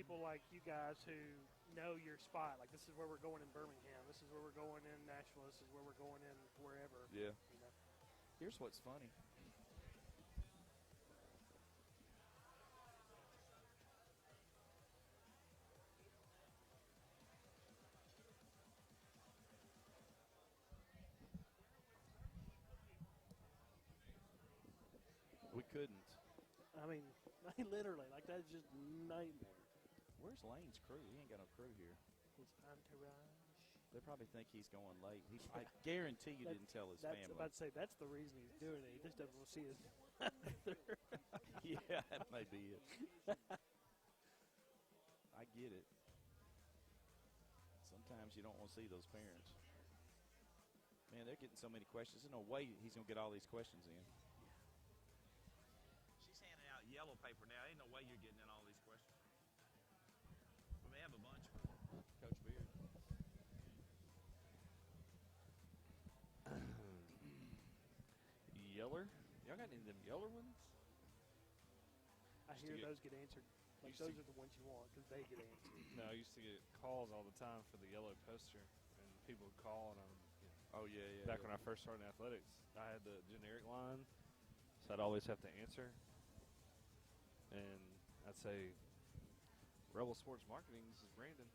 people like you guys who know your spot. Like, this is where we're going in Birmingham. This is where we're going in Nashville. This is where we're going in wherever. Yeah. You know? Here's what's funny. We couldn't. I mean, literally, like, that's just nightmare. Where's Lane's crew? He ain't got no crew here. His entourage. They probably think he's going late. I guarantee you didn't tell his that's family. About to say, that's the reason he's doing it. He just doesn't want to see his Yeah, that may be it. I get it. Sometimes you don't want to see those parents. Man, they're getting so many questions. There's no way he's going to get all these questions in. She's handing out yellow paper now. Ain't no way you're getting in all these questions. We may have a bunch. Coach Beard. Yeller? Y'all got any of them yeller ones? I hear those get answered. Like, those are the ones you want because they get answered. No, I used to get calls all the time for the yellow poster, and people would call, and Oh, yeah. back when I first started in athletics, I had the generic line, so I'd always have to answer. And I'd say, Rebel Sports Marketing, this is Brandon.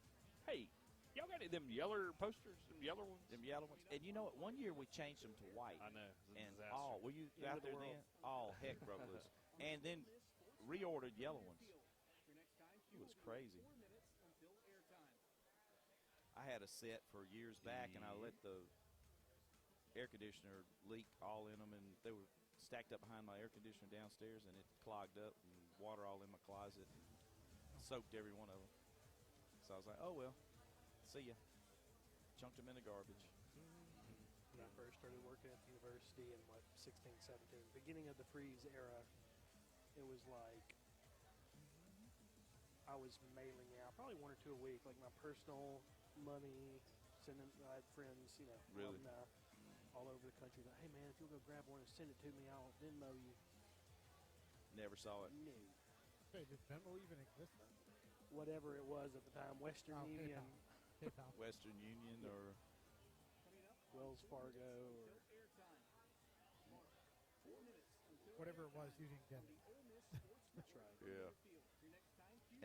Hey, y'all got any of them yeller posters, them yeller ones? Them yellow ones. And you know what? One year we changed them to white. I know. It was a And disaster. all, were you End out of the there world. then? All heck broke loose. And then reordered yellow ones. It was crazy. I had a set for years back, and I let the air conditioner leak all in them, and they were stacked up behind my air conditioner downstairs, and it clogged up, and water all in my closet, and soaked every one of them. So I was like, oh, well, see ya. Chunked them in the garbage. When I first started working at the university in, 16, 17, beginning of the freeze era, it was like I was mailing out probably one or two a week, like my personal money, sending. I had friends, Really? all over the country. Like, hey man, if you'll go grab one and send it to me, I'll Venmo you. Never saw it. No, Wait, did Venmo even exist then? whatever it was at the time, Western Union, PayPal. Western Union or Wells Fargo, or Whatever it was, you didn't get it. that's right. yeah.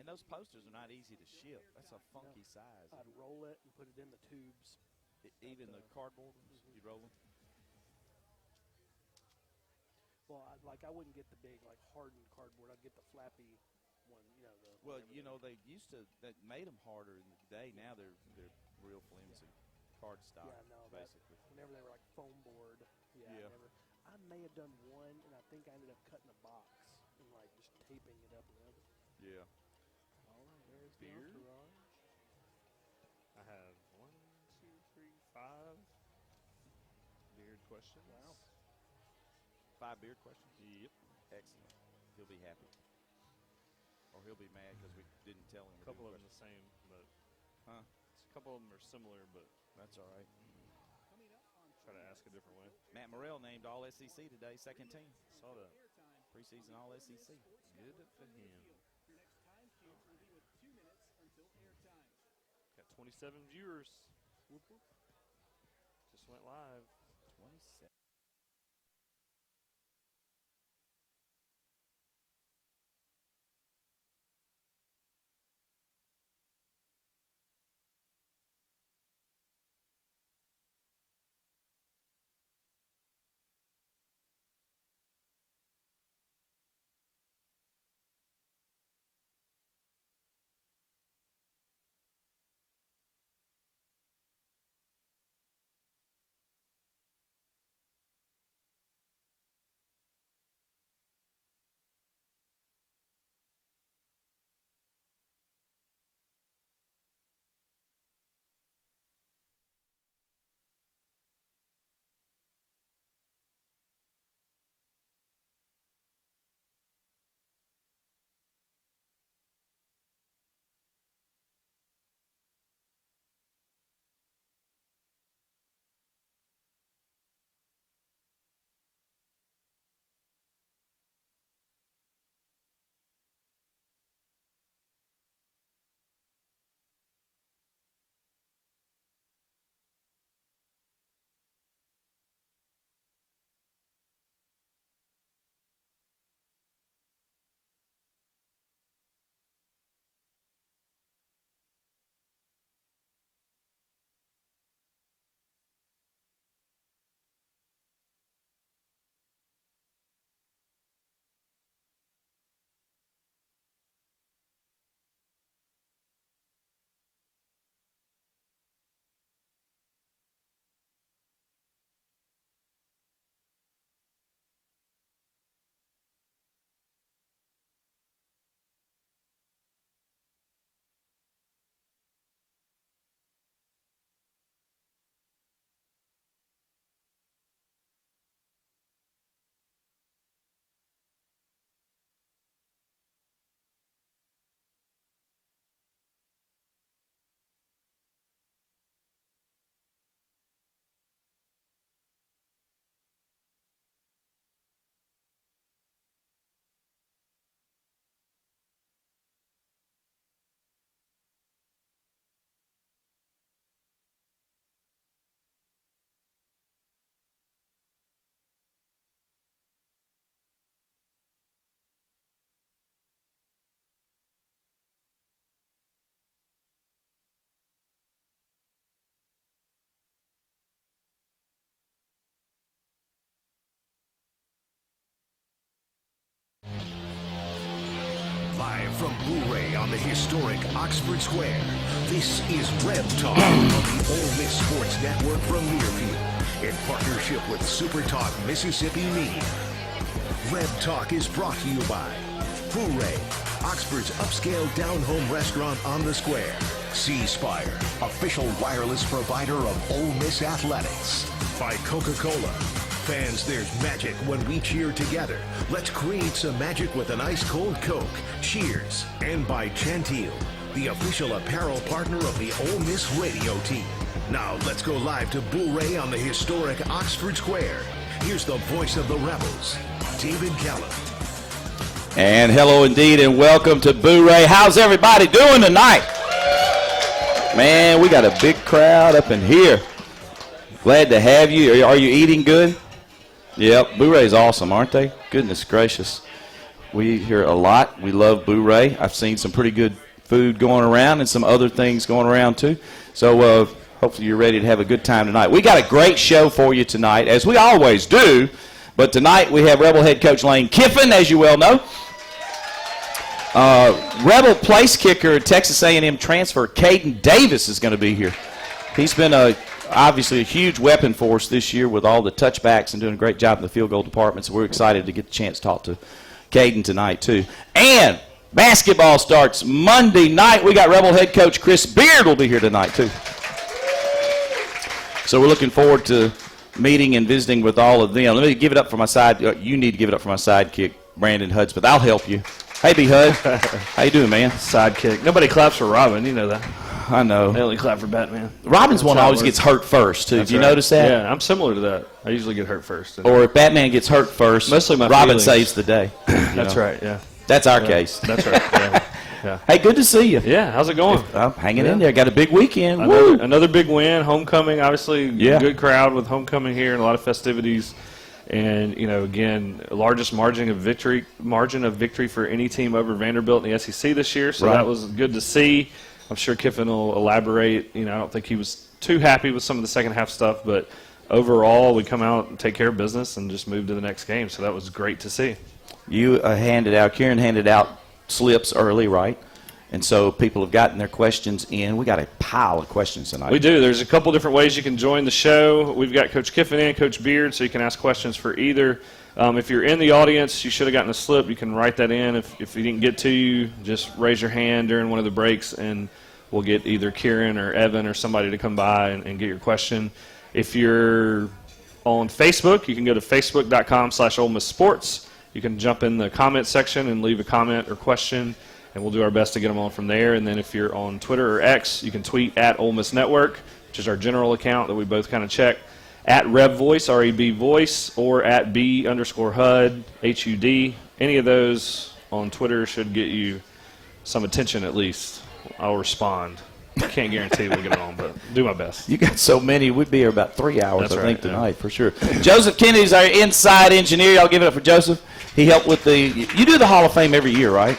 And those posters are not easy to ship. That's a funky size. I'd roll it and put it in the tubes. Even the cardboard ones, you'd roll them. Well, I wouldn't get the big hardened cardboard. I'd get the flappy one. Well, they used to that made them harder in the day. Now they're real flimsy, card stock, Yeah, no, basically. Whenever they were like foam board. Yeah. I may have done one, and I think I ended up cutting a box and just taping it up around it. Yeah. All right, there's Beer? the entourage. I have 1, 2, 3, 5 beard questions. Wow. 5 beard questions. Yep. Excellent. He'll be happy, or he'll be mad because we didn't tell him. A couple of them the same, but Huh? a couple of them are similar, but That's all right. try to ask a different way. Matt Morrell named All SEC today, second team, Saw that. preseason All SEC. Good for him. Got 27 viewers. Whoop, whoop. Just went live. 27. on the historic Oxford Square. This is RebTalk on the Ole Miss Sports Network from Learfield in partnership with SuperTalk Mississippi Media. RebTalk is brought to you by Boo-Ray, Oxford's upscale down-home restaurant on the square. C-Spire, official wireless provider of Ole Miss Athletics. By Coca-Cola. Fans, there's magic when we cheer together. Let's create some magic with an ice-cold Coke. Cheers. And by Chantil, the official apparel partner of the Ole Miss radio team. Now let's go live to Boo-Ray on the historic Oxford Square. Here's the voice of the Rebels, David Callum. And hello indeed, and welcome to Boo-Ray. How's everybody doing tonight? Man, we got a big crowd up in here. Glad to have you. Are you eating good? Yep, Boo-Ray's awesome, aren't they? Goodness gracious. We hear a lot. We love Boo-Ray. I've seen some pretty good food going around and some other things going around too. So hopefully you're ready to have a good time tonight. We got a great show for you tonight, as we always do. But tonight we have Rebel head coach Lane Kiffin, as you well know. Rebel place kicker, Texas A&M transfer, Caden Davis is going to be here. He's been obviously a huge weapon for us this year with all the touchbacks and doing a great job in the field goal department, so we're excited to get the chance to talk to Caden tonight too. And basketball starts Monday night. We got Rebel head coach Chris Beard will be here tonight too. So we're looking forward to meeting and visiting with all of them. Let me give it up for my side. You need to give it up for my sidekick, Brandon Hudspeth. I'll help you. Hey, B-Hud. How you doing, man? Sidekick. Nobody claps for Robin. You know that. I know. They only clap for Batman. Robin's one always gets hurt first, too. Have you noticed that? Yeah, I'm similar to that. I usually get hurt first. Or if Batman gets hurt first, mostly my Robin feelings. saves the day. That's right, yeah. That's our case. That's right, yeah. Yeah. Hey, good to see you. Yeah, how's it going? I'm hanging in there. Got a big weekend. Another big win. Homecoming, obviously. Yeah. Good crowd with homecoming here and a lot of festivities. And, you know, again, largest margin of victory for any team over Vanderbilt in the SEC this year. So that was good to see. I'm sure Kiffin will elaborate. You know, I don't think he was too happy with some of the second half stuff, but overall we come out and take care of business and just move to the next game. So that was great to see. You Kieran handed out slips early, right? And so people have gotten their questions in. We got a pile of questions tonight. We do. There's a couple different ways you can join the show. We've got Coach Kiffin and Coach Beard, so you can ask questions for either. If you're in the audience, you should have gotten a slip. You can write that in. If he didn't get to you, just raise your hand during one of the breaks, and we'll get either Kieran or Evan or somebody to come by and get your question. If you're on Facebook, you can go to facebook.com/Ole Miss Sports. You can jump in the comment section and leave a comment or question, and we'll do our best to get them on from there. And then if you're on Twitter or X, you can tweet at Ole Miss Network, which is our general account that we both kind of check, at RebVoice, R-E-B Voice, or at B_HUD, HUD. Any of those on Twitter should get you some attention at least. I'll respond. Can't guarantee we'll get it on, but do my best. You got so many. We'd be here about 3 hours, That's I think, right, tonight, for sure. Joseph Kennedy's our inside engineer. I'll give it up for Joseph. He helped with you do the Hall of Fame every year, right?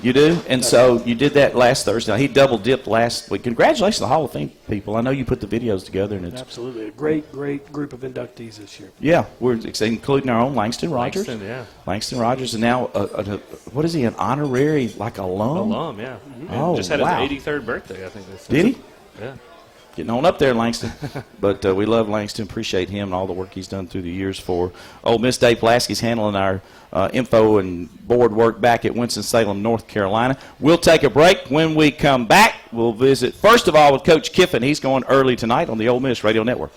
You do? And so you did that last Thursday. He double-dipped last week. Congratulations to the Hall of Fame people. I know you put the videos together. And it's Absolutely. A great group of inductees this year. Yeah, we're including our own Langston Rogers. Langston Rogers, and now, what is he, an honorary, like, alum? Alum, yeah. Mm-hmm. Oh, just had wow. his 83rd birthday, I think they said. Did he? Yeah. Getting on up there, Langston. But we love Langston, appreciate him and all the work he's done through the years for Ole Miss. Dave Pulaski's handling our info and board work back at Winston-Salem, North Carolina. We'll take a break. When we come back, we'll visit, first of all, with Coach Kiffin. He's going early tonight on the Ole Miss Radio Network.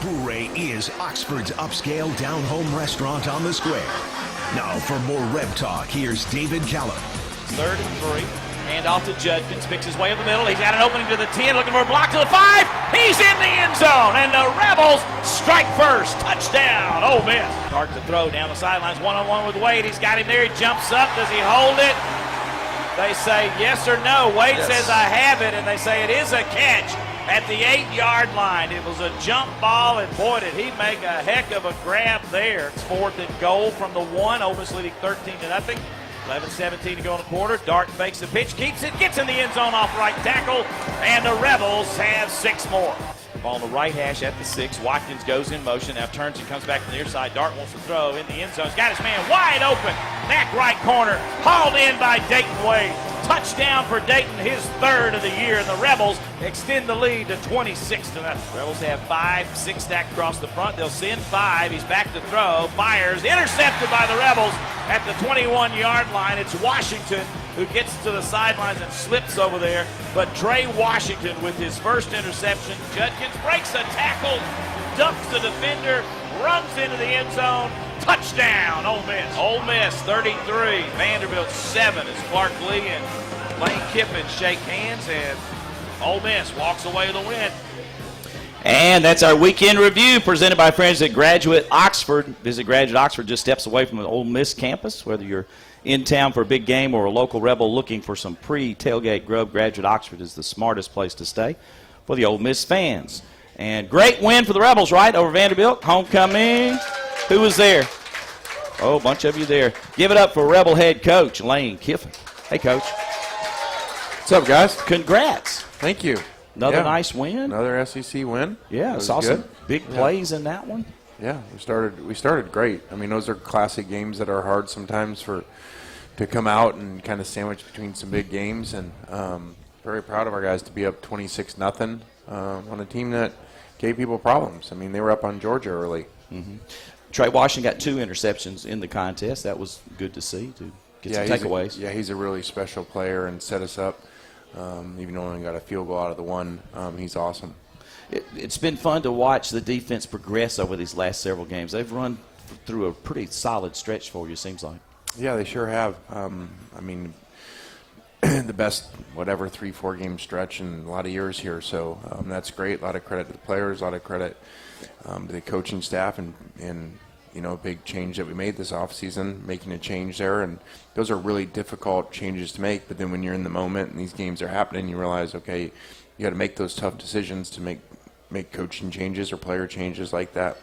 Hooray is Oxford's upscale down-home restaurant on the square. Now for more Reb Talk, here's David Callum. 3rd and 3. Hand off to Judkins, picks his way up the middle. He's got an opening to the 10, looking for a block to the 5. He's in the end zone, and the Rebels strike first. Touchdown, Ole Miss. Start to throw down the sidelines, one-on-one with Wade. He's got him there. He jumps up. Does he hold it? They say yes or no. Wade says I have it, and they say it is a catch at the 8-yard line. It was a jump ball, and boy, did he make a heck of a grab there. It's 4th and goal from the 1. Ole Miss leading 13-0. 11-17 to go in the quarter. Dart fakes the pitch, keeps it, gets in the end zone off right tackle, and the Rebels have 6 more. Ball on the right hash at the 6. Watkins goes in motion, now turns and comes back to the near side. Dart wants to throw in the end zone. He's got his man wide open. Back right corner, hauled in by Dayton Wade. Touchdown for Dayton, his 3rd of the year, and the Rebels extend the lead to 26-0. Rebels have 5, 6 stacked across the front. They'll send 5. He's back to throw, fires, intercepted by the Rebels at the 21-yard line. It's Washington who gets to the sidelines and slips over there. But Trey Washington with his first interception. Judkins breaks a tackle, ducks the defender, runs into the end zone. Touchdown, Ole Miss. Ole Miss 33, Vanderbilt 7 as Clark Lee and Lane Kiffin shake hands, and Ole Miss walks away with the win. And that's our weekend review presented by friends at Graduate Oxford. Visit Graduate Oxford, just steps away from the Ole Miss campus. Whether you're in town for a big game or a local Rebel looking for some pre-tailgate grub, Graduate Oxford is the smartest place to stay for the Ole Miss fans. And great win for the Rebels, right, over Vanderbilt. Homecoming. Who was there? Oh, a bunch of you there. Give it up for Rebel head coach Lane Kiffin. Hey, Coach. What's up, guys? Congrats. Thank you. Another nice win. Another SEC win. Yeah, saw some big plays in that one. Yeah, we started great. I mean, those are classic games that are hard sometimes to come out and kind of sandwich between some big games. And very proud of our guys to be up 26-0 on a team that gave people problems. I mean, they were up on Georgia early. Mm-hmm. Trey Washington got 2 interceptions in the contest. That was good to see, to get some takeaways. He's a really special player and set us up. Even though we only got a field goal out of the 1, he's awesome. It's been fun to watch the defense progress over these last several games. They've run through a pretty solid stretch for you, it seems like. Yeah, they sure have. I mean, the best, 3-4 game stretch in a lot of years here. So that's great. A lot of credit to the players, a lot of credit to the coaching staff, and a big change that we made this offseason, making a change there. And those are really difficult changes to make. But then when you're in the moment and these games are happening, you realize, okay, you got to make those tough decisions to make coaching changes or player changes like that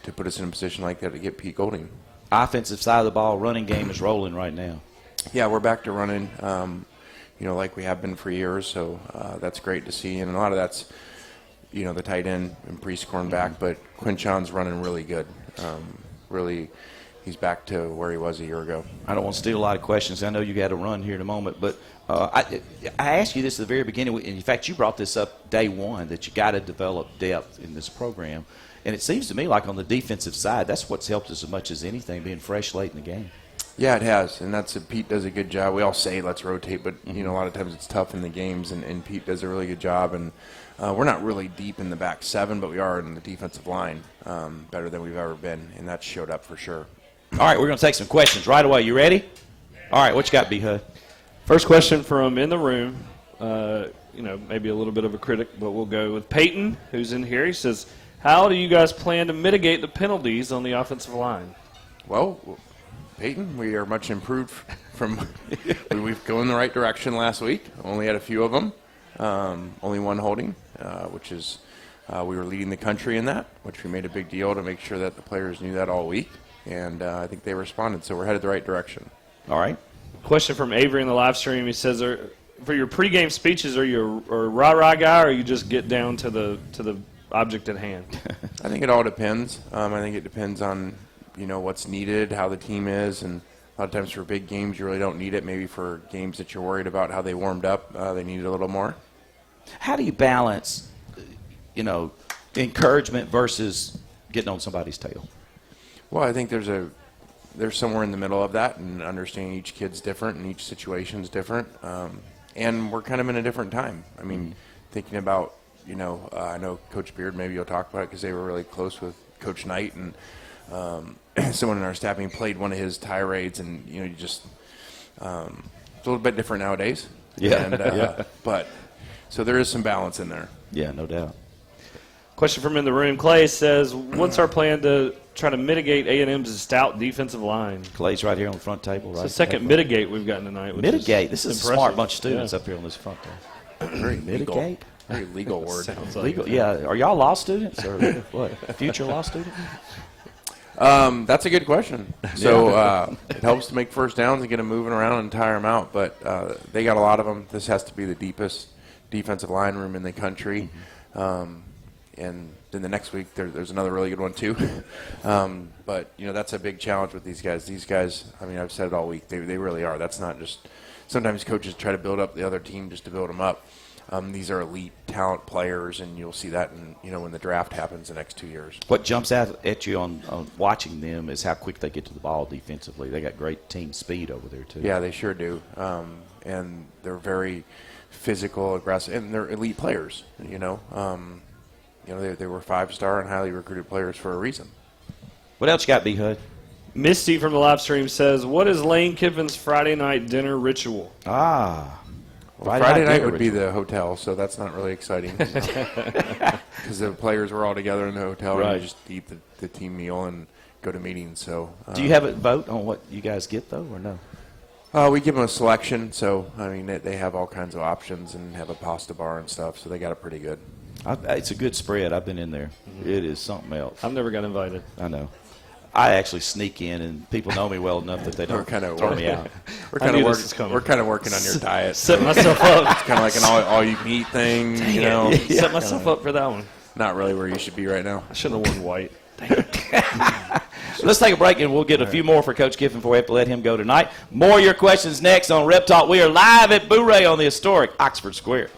to put us in a position like that to get Pete Golding. Offensive side of the ball, running game is rolling right now. Yeah, we're back to running, like we have been for years. So that's great to see. And a lot of that's, the tight end and Priest cornerback. But Quinchon's running really good. Really, he's back to where he was a year ago. I don't want to steal a lot of questions. I know you got to run here in a moment, but I asked you this at the very beginning. In fact, you brought this up day one, that you got to develop depth in this program. And it seems to me like on the defensive side, that's what's helped us as much as anything, being fresh late in the game. Yeah, it has, and Pete does a good job. We all say let's rotate, but a lot of times it's tough in the games, and Pete does a really good job. And we're not really deep in the back 7, but we are in the defensive line, better than we've ever been, and that showed up for sure. All right, we're going to take some questions right away. You ready? All right, what you got, B-Hud? First question from in the room. Maybe a little bit of a critic, but we'll go with Peyton, who's in here. He says, how do you guys plan to mitigate the penalties on the offensive line? Well, Peyton, we are much improved from we've gone in the right direction last week. Only had a few of them. Only one holding, which is we were leading the country in that, which we made a big deal to make sure that the players knew that all week. And I think they responded, so we're headed the right direction. All right. Question from Avery in the live stream. He says, for your pregame speeches, are you a rah-rah guy, or you just get down to the object at hand? I think it all depends. I think it depends on what's needed, how the team is, and a lot of times for big games you really don't need it. Maybe for games that you're worried about how they warmed up, they need it a little more. How do you balance, encouragement versus getting on somebody's tail? Well, I think there's somewhere in the middle of that, and understanding each kid's different and each situation's different, and we're kind of in a different time. I mean, thinking about I know Coach Beard, maybe you'll talk about it because they were really close with Coach Knight, and someone in our staffing played one of his tirades, and you just it's a little bit different nowadays. Yeah. And, but so there is some balance in there. Yeah, no doubt. Question from in the room. Clay says, what's our plan to try to mitigate A&M's stout defensive line? Clay's right here on the front table. It's right? the second mitigate we've gotten tonight. Which Mitigate. This is a impressive. smart bunch of students Yeah. up here on this front table. Very Mitigate. legal, very legal word. Sounds like Legal. it. Yeah. Are y'all law students or what? Future law students? That's a good question. So it helps to make first downs and get them moving around and tire them out. But they got a lot of them. This has to be the deepest defensive line room in the country. And then the next week there's another really good one too. But that's a big challenge with these guys. These guys, I mean, I've said it all week. They really are. That's not just. Sometimes coaches try to build up the other team just to build them up. These are elite talent players, and you'll see that when the draft happens the next 2 years. What jumps out at you on watching them is how quick they get to the ball defensively. They got great team speed over there too. Yeah, they sure do. And they're very physical, aggressive, and they're elite players. They were 5-star and highly recruited players for a reason. What else you got, B-Hud? Misty from the live stream says, what is Lane Kiffin's Friday night dinner ritual? Friday night would be the hotel, so that's not really exciting because the players were all together in the hotel Right. and you just eat the team meal and go to meetings. So Do you have a vote on what you guys get, though, or no? we give them a selection, so I mean they have all kinds of options and have a pasta bar and stuff, so they got it pretty good. It's a good spread. I've been in there. It is something else. I've never got invited. I know. I actually sneak in, and people know me well enough that they don't throw me out. We're I knew kind this was coming. We're kind of working on your diet. Set myself up. It's kind of like an all-you-can-eat thing, Set myself up for that one. Not really where you should be right now. I shouldn't have worn white. Let's take a break, and we'll get a few more for Coach Kiffin before we have to let him go tonight. More of your questions next on Rep Talk. We are live at Boo Ray on the historic Oxford Square.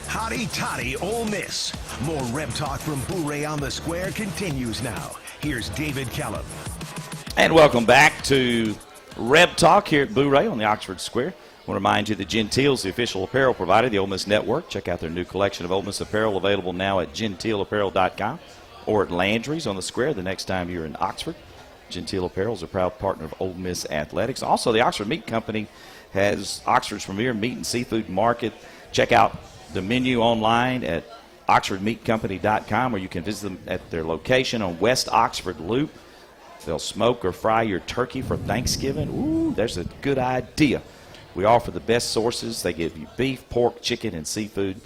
Hotty Toddy Ole Miss. More Reb Talk from Boo Ray on the Square continues now. Here's David Callum. And welcome back to Reb Talk here at Boo Ray on the Oxford Square. I want to remind you that Gentile's the official apparel provider of the Ole Miss Network. Check out their new collection of Ole Miss apparel available now at gentileapparel.com or at Landry's on the Square the next time you're in Oxford. Gentile Apparel is a proud partner of Ole Miss Athletics. Also, the Oxford Meat Company has Oxford's premier meat and seafood market. Check out the menu online at oxfordmeatcompany.com, or you can visit them at their location on West Oxford Loop. They'll smoke or fry your turkey for Thanksgiving. Ooh, there's a good idea. We offer the best sources. They give you beef, pork, chicken, and seafood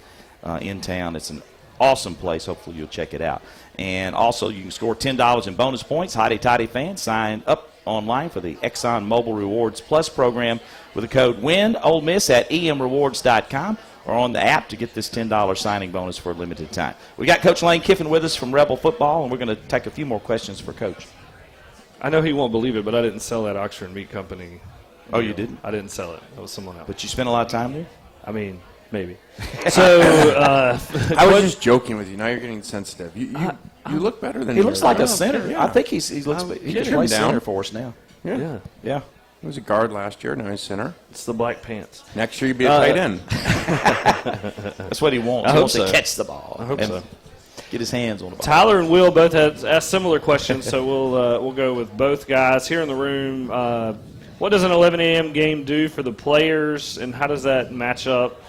in town. It's an awesome place. Hopefully you'll check it out. And also you can score $10 in bonus points. Hotty-toddy fans, sign up online for the Exxon Mobil Rewards Plus program with the code WIN Ole Miss at emrewards.com or on the app to get this $10 signing bonus for a limited time. We got Coach Lane Kiffin with us from Rebel Football, and we're going to take a few more questions for Coach. I know he won't believe it, but I didn't sell that Oxford Meat Company. Oh, you didn't? I didn't sell it. That was someone else. But you spent a lot of time there? I mean, maybe. So I was just joking with you. Now you're getting sensitive. You look better than he looks like a center. Yeah. I think he looks. He can play center for us now. Yeah. Yeah. He was a guard last year. Now he's center. It's the black pants. Next year, you'll be a tight end. That's what he wants. I He hope wants so. to catch the ball. I hope and so. Get his hands on the ball. Tyler and Will both had asked similar questions, so we'll go with both guys here in the room. What does an 11 a.m. game do for the players, and how does that match up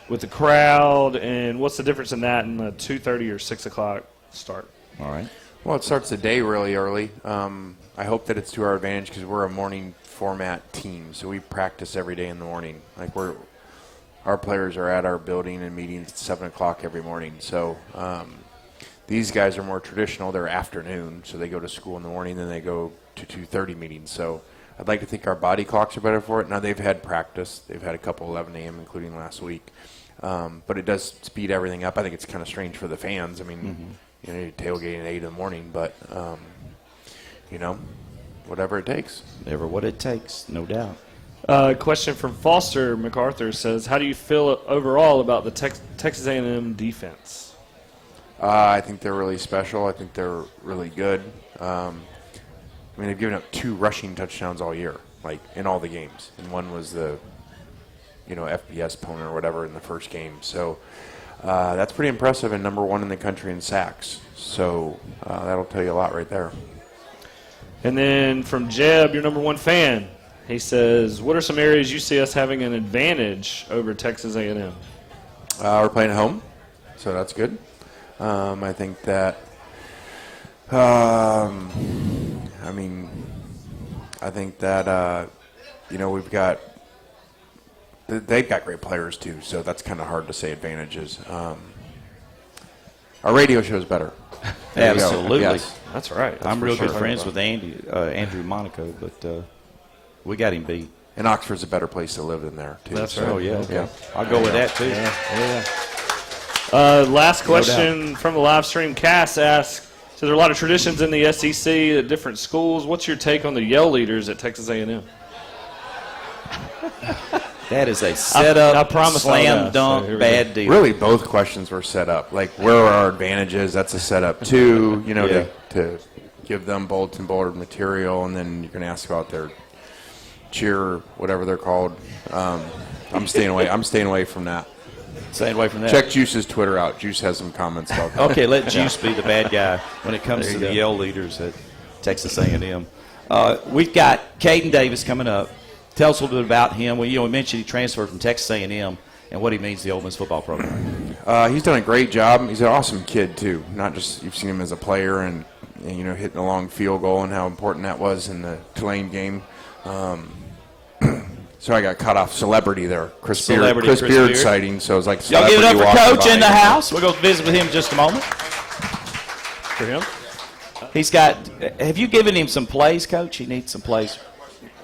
with the crowd, and what's the difference in that and the 2:30 or 6 o'clock start? All right. Well, it starts the day really early. I hope that it's to our advantage because we're a morning format team, so we practice every day in the morning. Like our players are at our building and meetings at 7 o'clock every morning. So these guys are more traditional. They're afternoon, so they go to school in the morning, then they go to 2:30 meetings. So I'd like to think our body clocks are better for it. Now they've had practice. They've had a couple 11 a.m., including last week. But it does speed everything up. I think it's kind of strange for the fans. I mean, you're tailgating at 8 in the morning, but, whatever it takes. Never what it takes, no doubt. Question from Foster MacArthur says, how do you feel overall about the Texas A&M defense? I think they're really special. I think they're really good. They've given up 2 rushing touchdowns all year, like in all the games. And one was the, FBS opponent or whatever in the first game. So that's pretty impressive and number 1 in the country in sacks. So that'll tell you a lot right there. And then from Jeb, your number 1 fan, he says, what are some areas you see us having an advantage over Texas A&M? We're playing at home, so that's good. I think that, we've got, they've got great players too, so that's kind of hard to say advantages. Our radio show is better. Absolutely. Yes. That's right. I'm real good friends with Andrew Monaco, but we got him beat. And Oxford's a better place to live than there, too. That's so, right. Oh, yeah. Okay. Yeah. I'll go with that, too. Last question from the live stream. Cass asks, so there are a lot of traditions in the SEC at different schools. What's your take on the yell leaders at Texas A&M? That is a setup, I promise slam dunk, so bad deal. Really, both questions were set up. Like, where are our advantages? That's a setup, too, to give them bulletin board material, and then you can ask about their cheer, whatever they're called. I'm staying away. I'm staying away from that. Staying away from that. Check Juice's Twitter out. Juice has some comments about that. Okay, let Juice be the bad guy when it comes to the yell leaders at Texas A&M. We've got Caden Davis coming up. Tell us a little bit about him. Well, we mentioned he transferred from Texas A&M and what he means to the Ole Miss football program. He's done a great job. He's an awesome kid, too. Not just you've seen him as a player and hitting a long field goal and how important that was in the Tulane game. So I got caught off celebrity there. Chris Beard sighting. So it was like y'all give it up for walking Coach in the by. house. We'll go visit with him in just a moment. For him? He's got. Have you given him some plays, Coach? He needs some plays.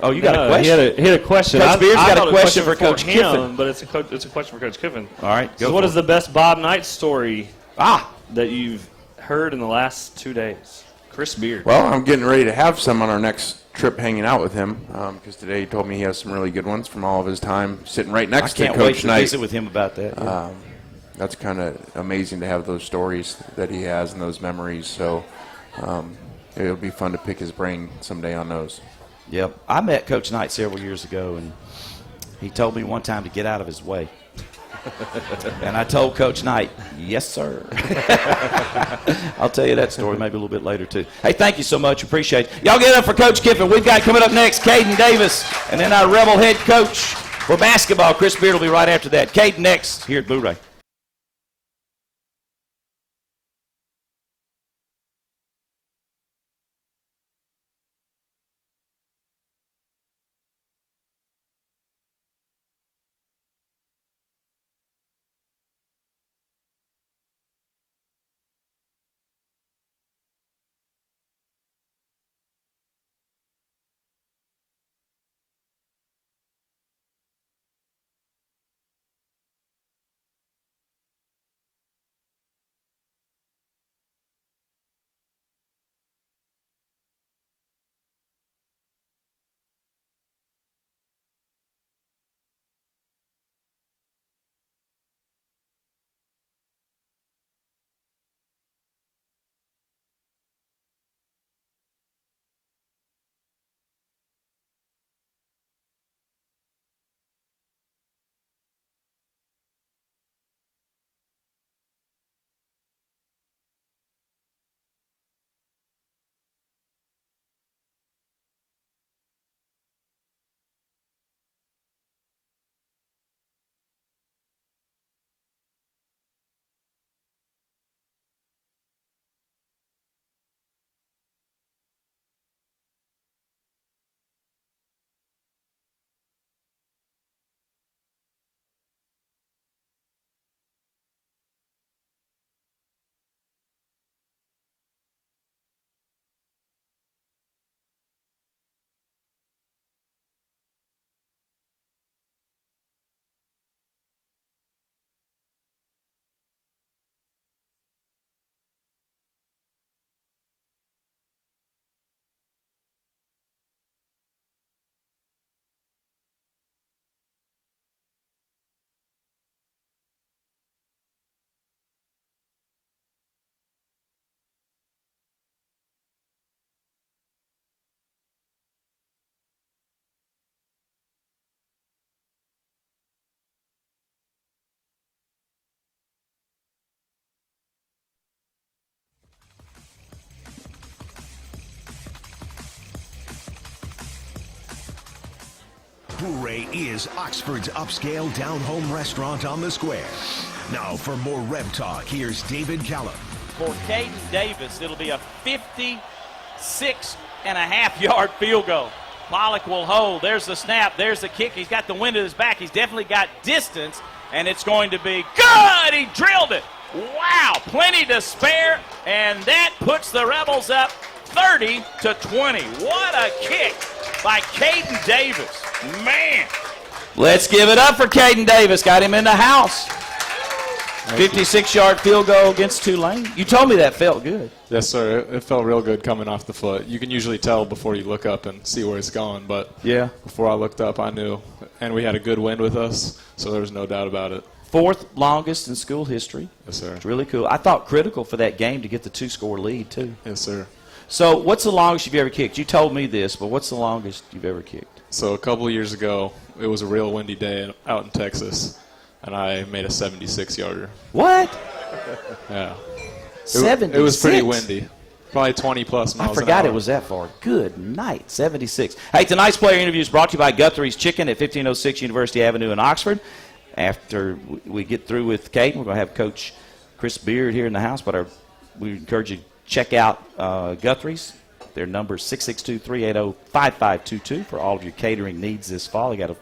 Oh, you got a question? He had a question. Coach Beard's got thought a question for Coach him, Kiffin. But it's a question for Coach Kiffin. All right, go So for what it. is the best Bob Knight story that you've heard in the last 2 days? Chris Beard. Well, I'm getting ready to have some on our next trip hanging out with him because today he told me he has some really good ones from all of his time sitting right next to I can't wait Coach to Knight. visit with him about that. Yeah. That's kind of amazing to have those stories that he has and those memories. So it'll be fun to pick his brain someday on those. Yep. I met Coach Knight several years ago, and he told me one time to get out of his way. And I told Coach Knight, yes, sir. I'll tell you that story maybe a little bit later, too. Hey, thank you so much. Appreciate it. Y'all get up for Coach Kiffin. We've got coming up next Caden Davis, and then our Rebel head coach for basketball, Chris Beard, will be right after that. Caden next here at Blu-ray. Blu-ray is Oxford's upscale down-home restaurant on the square. Now for more RebTalk, here's David Callum. For Caden Davis, it'll be a 56.5-yard field goal. Pollock will hold. There's the snap. There's the kick. He's got the wind at his back. He's definitely got distance, and it's going to be good. He drilled it. Wow, plenty to spare, and that puts the Rebels up 30-20. What a kick by Caden Davis. Man. Let's give it up for Caden Davis. Got him in the house. 56-yard field goal against Tulane. You told me that felt good. Yes, sir. It felt real good coming off the foot. You can usually tell before you look up and see where it's going, but yeah, before I looked up, I knew. And we had a good wind with us, so there was no doubt about it. Fourth longest in school history. Yes, sir. It's really cool. I thought critical for that game to get the 2-score lead, too. Yes, sir. So what's the longest you've ever kicked? You told me this, but what's the longest you've ever kicked? So a couple of years ago, it was a real windy day out in Texas, and I made a 76-yarder. What? Yeah. 76? It was pretty windy. Probably 20-plus miles an hour. I forgot it was that far. Good night, 76. Hey, tonight's player interview is brought to you by Guthrie's Chicken at 1506 University Avenue in Oxford. After we get through with Caden, we're going to have Coach Chris Beard here in the house, but we encourage you to check out Guthrie's. Their number is 662-380-5522 for all of your catering needs this fall. They got a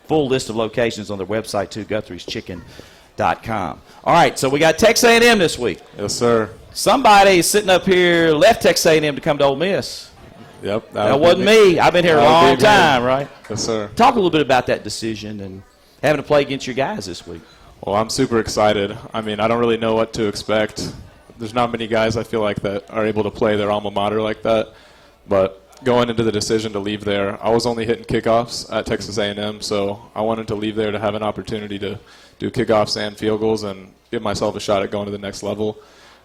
full list of locations on their website, too, Guthrie'sChicken.com. All right, so we got Texas A&M this week. Yes, sir. Somebody sitting up here left Texas A&M to come to Ole Miss. Yep. That wasn't me. I've been here a long time, right? Yes, sir. Talk a little bit about that decision and having to play against your guys this week. Well, I'm super excited. I mean, I don't really know what to expect. There's not many guys I feel like that are able to play their alma mater like that. But going into the decision to leave there, I was only hitting kickoffs at Texas A&M, so I wanted to leave there to have an opportunity to do kickoffs and field goals and give myself a shot at going to the next level.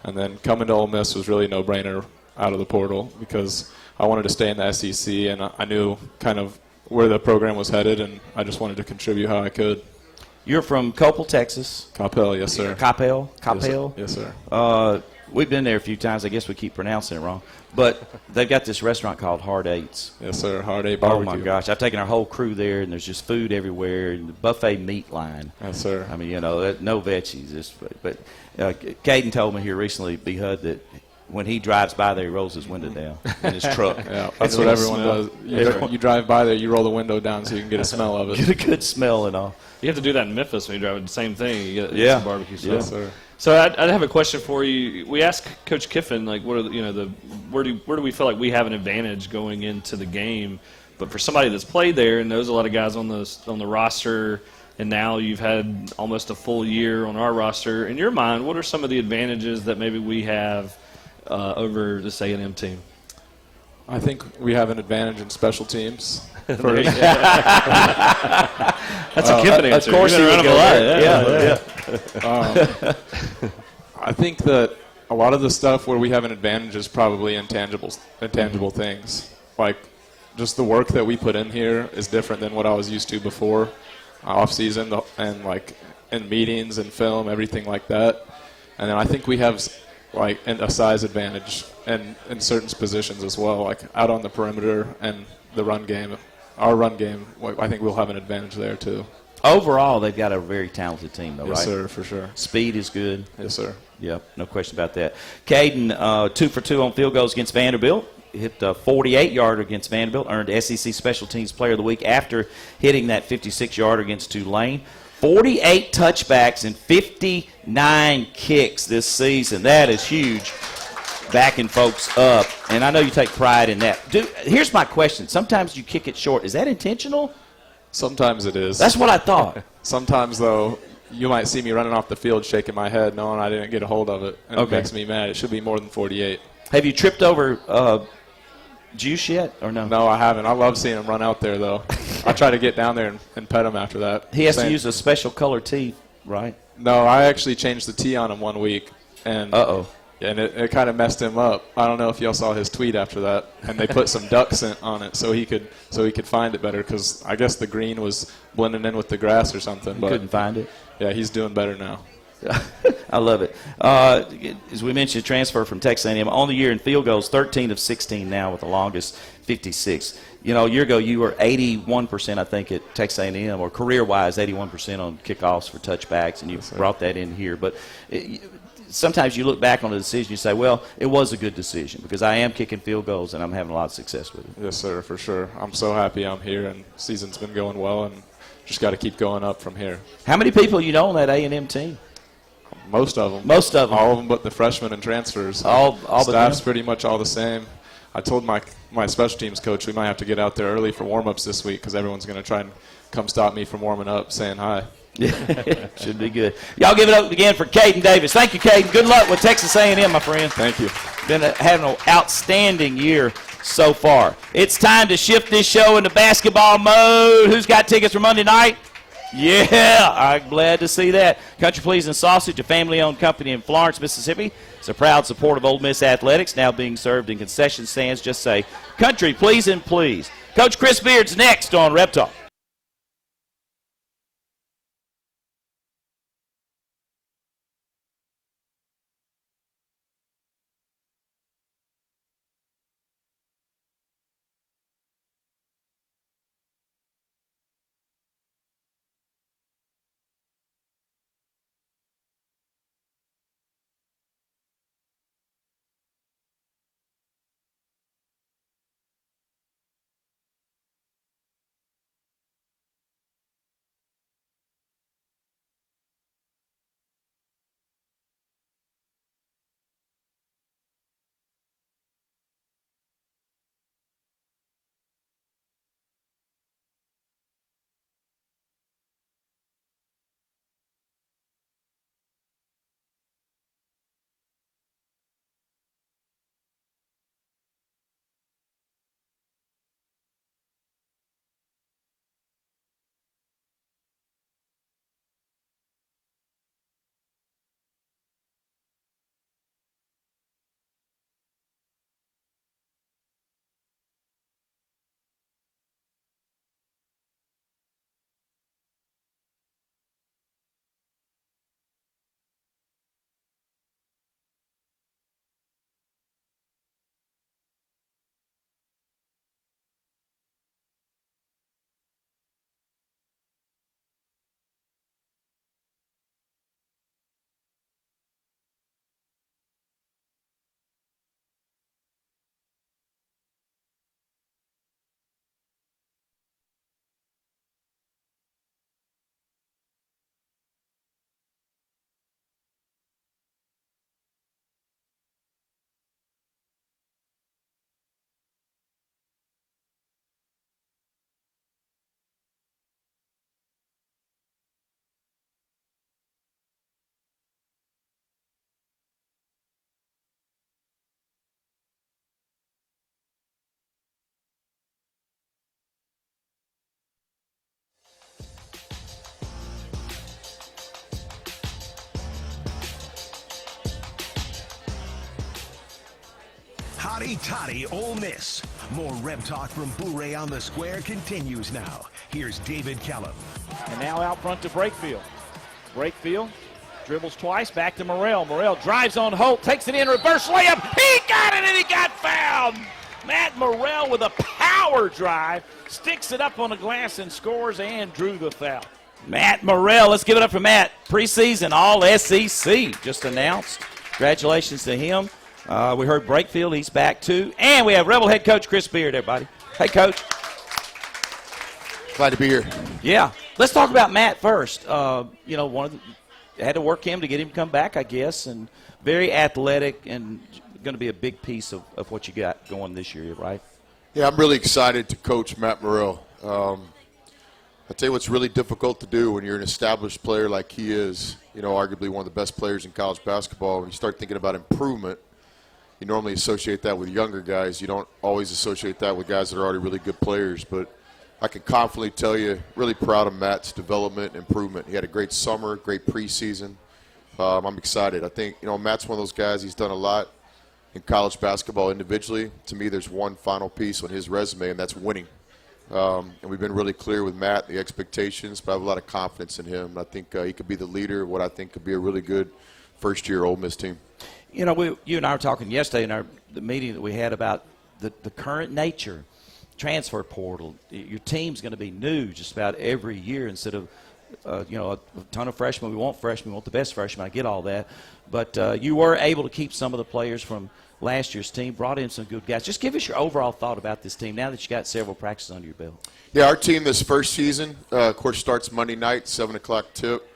And then coming to Ole Miss was really a no-brainer out of the portal because I wanted to stay in the SEC, and I knew kind of where the program was headed, and I just wanted to contribute how I could. You're from Coppell, Texas. Coppell, yes, sir. Coppell? Yes, sir. We've been there a few times. I guess we keep pronouncing it wrong. But they've got this restaurant called Hard Eights. Yes, sir. Hard Eight Oh, Barbecue. my gosh. I've taken our whole crew there, and there's just food everywhere, and the buffet meat line. Yes, sir. I mean, no veggies. But Caden told me here recently, B-Hud, that when he drives by there, he rolls his window down in his truck. Yeah, that's what everyone does. You drive by there, you roll the window down so you can get a smell of it. Get a good smell and all. You have to do that in Memphis when you drive. The same thing. You get some barbecue sauce. Yes, sir. So I have a question for you. We asked Coach Kiffin, like, what are where do we feel like we have an advantage going into the game? But for somebody that's played there and knows a lot of guys on the roster, and now you've had almost a full year on our roster, in your mind, what are some of the advantages that maybe we have over this A&M team? I think we have an advantage in special teams. That's a Kiffin answer. Of course, you would go there. Yeah. I think that a lot of the stuff where we have an advantage is probably intangible things. Like, just the work that we put in here is different than what I was used to before, off season, and like in meetings and film, everything like that. And then I think we have like a size advantage and in certain positions as well, like out on the perimeter and the run game. Our run game, I think we'll have an advantage there too. Overall, they've got a very talented team, though, right? Yes, sir, for sure. Speed is good. Yes, sir. Yep, no question about that. Caden, 2 for 2 on field goals against Vanderbilt. Hit a 48-yarder against Vanderbilt. Earned SEC Special Teams Player of the Week after hitting that 56-yarder against Tulane. 48 touchbacks and 59 kicks this season. That is huge. Backing folks up. And I know you take pride in that. Here's my question. Sometimes you kick it short. Is that intentional? Sometimes it is. That's what I thought. Sometimes, though, you might see me running off the field shaking my head knowing I didn't get a hold of it. And It makes me mad. It should be more than 48. Have you tripped over Juice yet or no? No, I haven't. I love seeing him run out there, though. I try to get down there and pet him after that. He has to use a special color tee, right? No, I actually changed the tee on him one week. And And it kind of messed him up. I don't know if y'all saw his tweet after that. And they put some duck scent on it so he could find it better, because I guess the green was blending in with the grass or something. But couldn't find it. Yeah, he's doing better now. I love it. As we mentioned, transfer from Texas A&M on the year in field goals, 13 of 16 now with the longest 56. You know, a year ago you were 81%, I think, at Texas A&M, or career-wise 81% on kickoffs for touchbacks, and you brought that in here. But sometimes you look back on a decision, you say, well, it was a good decision because I am kicking field goals and I'm having a lot of success with it. Yes, sir, for sure. I'm so happy I'm here, and season's been going well, and just got to keep going up from here. How many people you know on that A&M team? Most of them. Most of them. All of them but the freshmen and transfers. All Staff's pretty much all the same. I told my special teams coach we might have to get out there early for warm-ups this week because everyone's going to try and come stop me from warming up saying hi. Should be good. Y'all give it up again for Caden Davis. Thank you, Caden. Good luck with Texas A&M, my friend. Thank you. Been having an outstanding year so far. It's time to shift this show into basketball mode. Who's got tickets for Monday night? Yeah, I'm glad to see that. Country Pleasing Sausage, a family-owned company in Florence, Mississippi. It's a proud supporter of Ole Miss athletics, now being served in concession stands. Just say, Country Pleasing, please. Coach Chris Beard's next on RebTalk. Hotty Toddy Ole Miss. More Reb Talk from Boo-Ray on the Square continues now. Here's David Kellum. And now out front to Brakefield. Brakefield dribbles twice, back to Morrell. Morrell drives on Holt, takes it in, reverse layup. He got it, and he got fouled. Matt Morrell with a power drive, sticks it up on the glass and scores and drew the foul. Matt Morrell, let's give it up for Matt. Preseason All-SEC just announced. Congratulations to him. We heard Brakefield, he's back too. And we have Rebel head coach Chris Beard, everybody. Hey, Coach. Glad to be here. Yeah. Let's talk about Matt first. Had to work him to get him to come back, I guess, and very athletic and going to be a big piece of what you got going this year, right? Yeah, I'm really excited to coach Matt Morrell. I'll tell you what's really difficult to do when you're an established player like he is, arguably one of the best players in college basketball. When you start thinking about improvement, you normally associate that with younger guys. You don't always associate that with guys that are already really good players. But I can confidently tell you, really proud of Matt's development and improvement. He had a great summer, great preseason. I'm excited. I think, Matt's one of those guys, he's done a lot in college basketball individually. To me, there's one final piece on his resume, and that's winning. And we've been really clear with Matt, the expectations, but I have a lot of confidence in him. I think he could be the leader of what I think could be a really good first-year Ole Miss team. You and I were talking yesterday in the meeting that we had about the current nature, transfer portal. Your team's going to be new just about every year instead of, a ton of freshmen. We want the best freshmen. I get all that. But you were able to keep some of the players from last year's team, brought in some good guys. Just give us your overall thought about this team now that you got several practices under your belt. Yeah, our team this first season, of course, starts Monday night, 7 o'clock tip.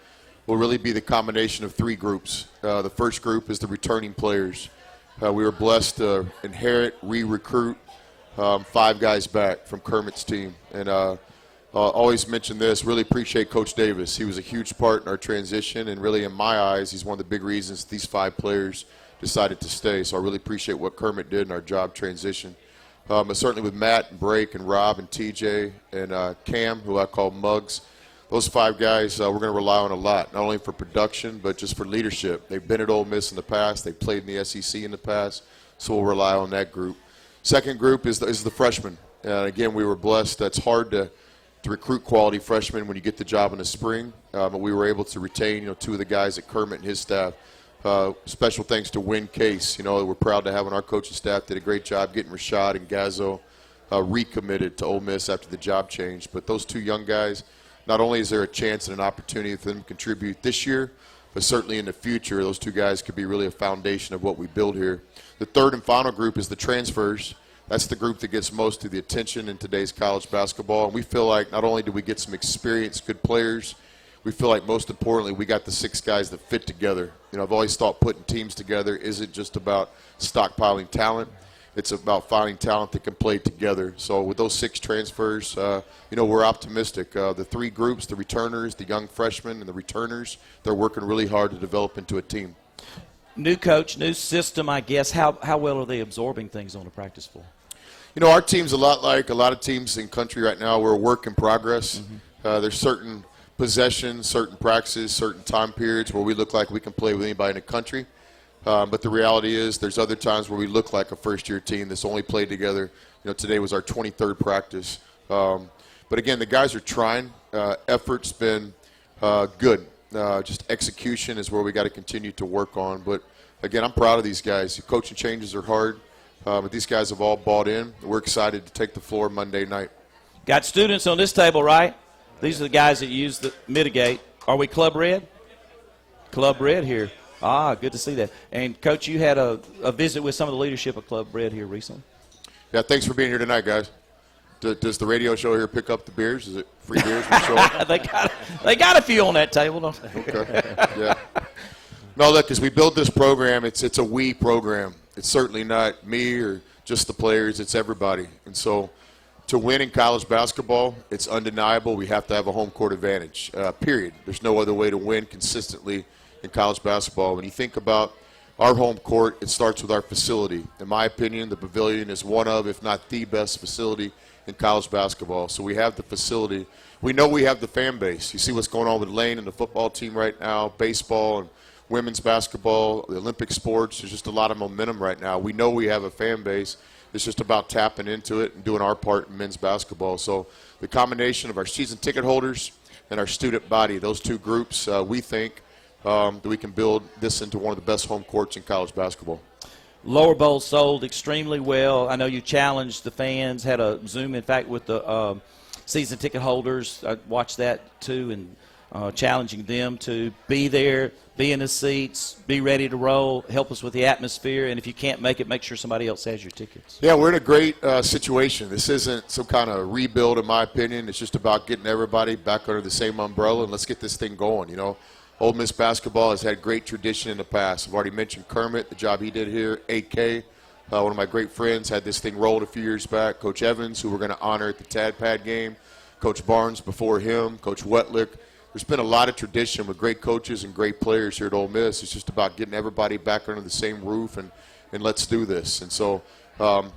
Will really be the combination of three groups. The first group is the returning players. We were blessed to inherit, re-recruit 5 guys back from Kermit's team. And always mention this, really appreciate Coach Davis. He was a huge part in our transition, and really in my eyes, he's one of the big reasons these 5 players decided to stay. So I really appreciate what Kermit did in our job transition. But certainly with Matt and Brake and Rob and TJ and Cam, who I call Muggs, those 5 guys we're going to rely on a lot, not only for production but just for leadership. They've been at Ole Miss in the past. They've played in the SEC in the past, so we'll rely on that group. Second group is the freshmen. Again, we were blessed. That's hard to recruit quality freshmen when you get the job in the spring, but we were able to retain 2 of the guys at Kermit and his staff. Special thanks to Win Case. We're proud to have on our coaching staff. Did a great job getting Rashad and Gazzo recommitted to Ole Miss after the job change. But those 2 young guys, not only is there a chance and an opportunity for them to contribute this year, but certainly in the future, those 2 guys could be really a foundation of what we build here. The third and final group is the transfers. That's the group that gets most of the attention in today's college basketball. And we feel like not only do we get some experienced, good players, we feel like most importantly we got the 6 guys that fit together. I've always thought putting teams together isn't just about stockpiling talent. It's about finding talent that can play together. So with those 6 transfers, we're optimistic. The 3 groups, the returners, the young freshmen, and the returners, they're working really hard to develop into a team. New coach, new system, I guess. How well are they absorbing things on the practice floor? Our team's a lot like a lot of teams in country right now. We're a work in progress. There's certain possessions, certain practices, certain time periods where we look like we can play with anybody in the country. But the reality is there's other times where we look like a first-year team that's only played together. Today was our 23rd practice. But, again, the guys are trying. Effort's been good. Just execution is where we got to continue to work on. But, again, I'm proud of these guys. Coaching changes are hard, but these guys have all bought in. We're excited to take the floor Monday night. Got students on this table, right? These are the guys that use the mitigate. Are we Club Red? Club Red here. Good to see that. And, Coach, you had a visit with some of the leadership of Club Red here recently. Yeah, thanks for being here tonight, guys. Does the radio show here pick up the beers? Is it free beers we show? They got a few on that table, don't they? Okay, yeah. No, look, as we build this program, it's a we program. It's certainly not me or just the players. It's everybody. And so to win in college basketball, it's undeniable. We have to have a home court advantage, period. There's no other way to win consistently in college basketball. When you think about our home court, it starts with our facility. In my opinion, the Pavilion is one of, if not the best facility in college basketball. So we have the facility. We know we have the fan base. You see what's going on with Lane and the football team right now, baseball, and women's basketball, the Olympic sports. There's just a lot of momentum right now. We know we have a fan base. It's just about tapping into it and doing our part in men's basketball. So the combination of our season ticket holders and our student body, those two groups, we think that we can build this into one of the best home courts in college basketball. Lower Bowl sold extremely well. I know you challenged the fans, had a Zoom, in fact, with the season ticket holders. I watched that too, and challenging them to be there, be in the seats, be ready to roll, help us with the atmosphere, and if you can't make it, make sure somebody else has your tickets. Yeah, we're in a great situation. This isn't some kind of rebuild, in my opinion. It's just about getting everybody back under the same umbrella, and let's get this thing going, you know. Ole Miss basketball has had great tradition in the past. I've already mentioned Kermit, the job he did here. AK, one of my great friends, had this thing rolled a few years back. Coach Evans, who we're going to honor at the Tad Pad game. Coach Barnes before him. Coach Wetlick. There's been a lot of tradition with great coaches and great players here at Ole Miss. It's just about getting everybody back under the same roof and let's do this. And so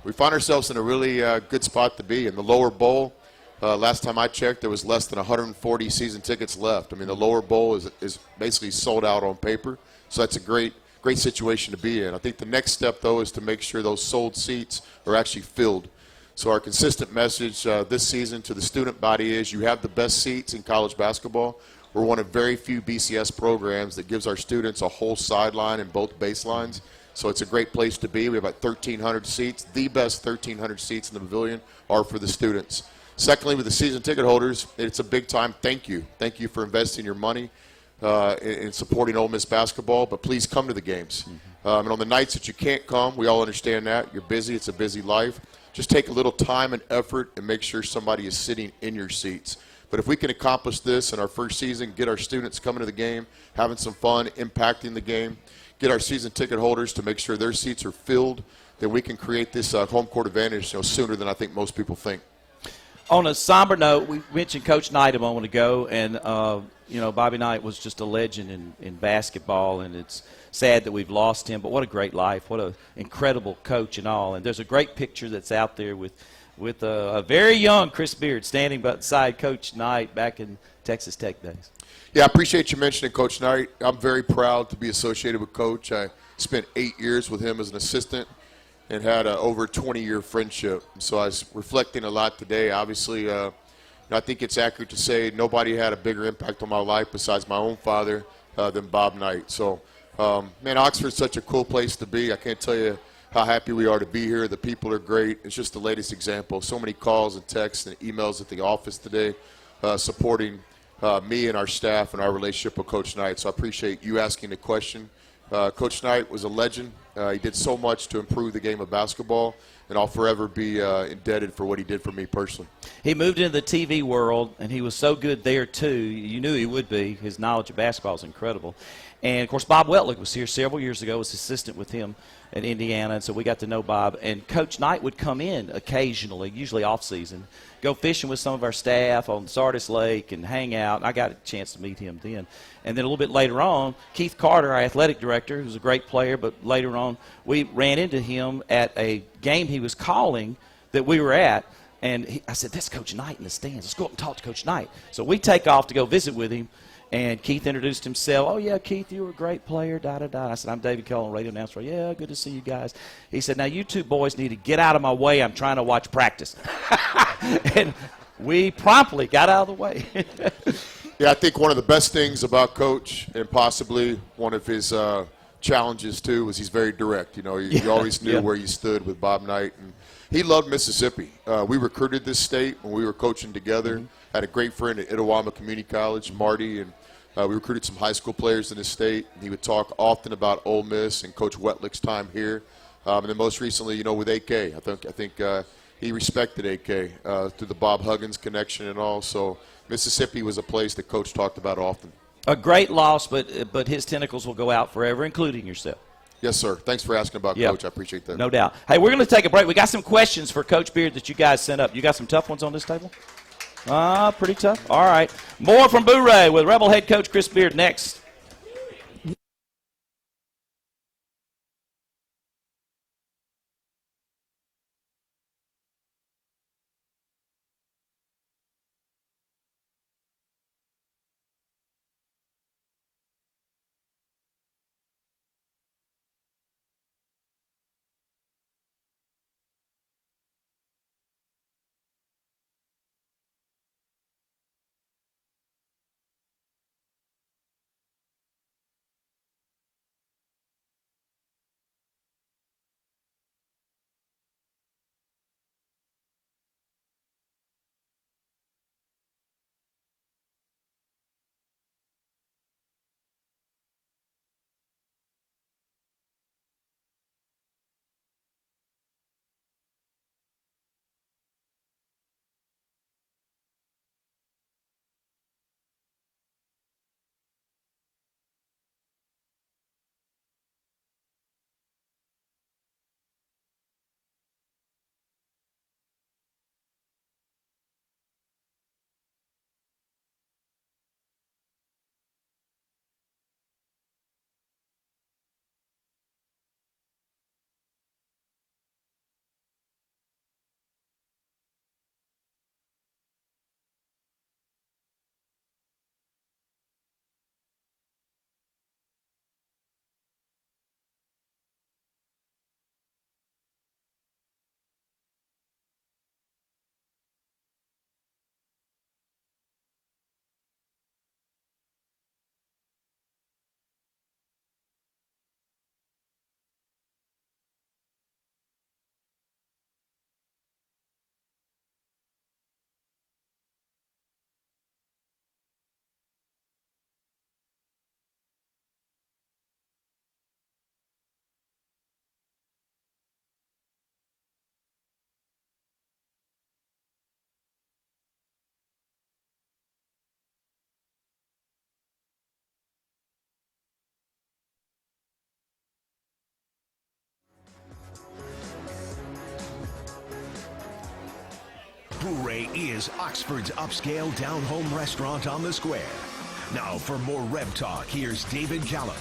we find ourselves in a really good spot to be. In the lower bowl, last time I checked, there was less than 140 season tickets left. I mean, the lower bowl is basically sold out on paper. So that's a great situation to be in. I think the next step, though, is to make sure those sold seats are actually filled. So our consistent message this season to the student body is you have the best seats in college basketball. We're one of very few BCS programs that gives our students a whole sideline in both baselines. So it's a great place to be. We have about 1,300 seats. The best 1,300 seats in the pavilion are for the students. Secondly, with the season ticket holders, it's a big-time thank you. Thank you for investing your money in supporting Ole Miss basketball, but please come to the games. And on the nights that you can't come, we all understand that. You're busy. It's a busy life. Just take a little time and effort and make sure somebody is sitting in your seats. But if we can accomplish this in our first season, get our students coming to the game, having some fun, impacting the game, get our season ticket holders to make sure their seats are filled, then we can create this home court advantage sooner than I think most people think. On a somber note, we mentioned Coach Knight a moment ago, and Bobby Knight was just a legend in basketball, and it's sad that we've lost him. But what a great life! What an incredible coach and all. And there's a great picture that's out there with a very young Chris Beard standing beside Coach Knight back in Texas Tech days. Yeah, I appreciate you mentioning Coach Knight. I'm very proud to be associated with Coach. I spent 8 years with him as an assistant and had over a 20-year friendship. So I was reflecting a lot today. Obviously, I think it's accurate to say nobody had a bigger impact on my life besides my own father than Bob Knight. So, Oxford's such a cool place to be. I can't tell you how happy we are to be here. The people are great. It's just the latest example. So many calls and texts and emails at the office today supporting me and our staff and our relationship with Coach Knight. So I appreciate you asking the question. Coach Knight was a legend. He did so much to improve the game of basketball, and I'll forever be indebted for what he did for me personally. He moved into the TV world, and he was so good there, too. You knew he would be. His knowledge of basketball is incredible. And, of course, Bob Wetlick was here several years ago, was assistant with him at Indiana, and so we got to know Bob. And Coach Knight would come in occasionally, usually off-season, go fishing with some of our staff on Sardis Lake and hang out. I got a chance to meet him then. And then a little bit later on, Keith Carter, our athletic director, who's a great player, but later on we ran into him at a game he was calling that we were at. And I said, that's Coach Knight in the stands. Let's go up and talk to Coach Knight. So we take off to go visit with him. And Keith introduced himself. Oh, yeah, Keith, you were a great player, da-da-da. I said, I'm David Cullen, radio announcer. Yeah, good to see you guys. He said, now you two boys need to get out of my way. I'm trying to watch practice. And we promptly got out of the way. Yeah, I think one of the best things about Coach, and possibly one of his challenges, too, was he's very direct. You always knew where you stood with Bob Knight. And he loved Mississippi. We recruited this state when we were coaching together. Mm-hmm. Had a great friend at Itawamba Community College, Marty, and we recruited some high school players in the state. And he would talk often about Ole Miss and Coach Wetlick's time here. And then most recently, with AK. I think he respected AK through the Bob Huggins connection and all. So Mississippi was a place that Coach talked about often. A great loss, but his tentacles will go out forever, including yourself. Yes, sir. Thanks for asking about Coach. I appreciate that. No doubt. Hey, we're going to take a break. We got some questions for Coach Beard that you guys sent up. You got some tough ones on this table? Pretty tough. All right. More from Boo Ray with Rebel head coach Chris Beard next. Bourrée is Oxford's upscale down-home restaurant on the square. Now for more Reb Talk, here's David Callum.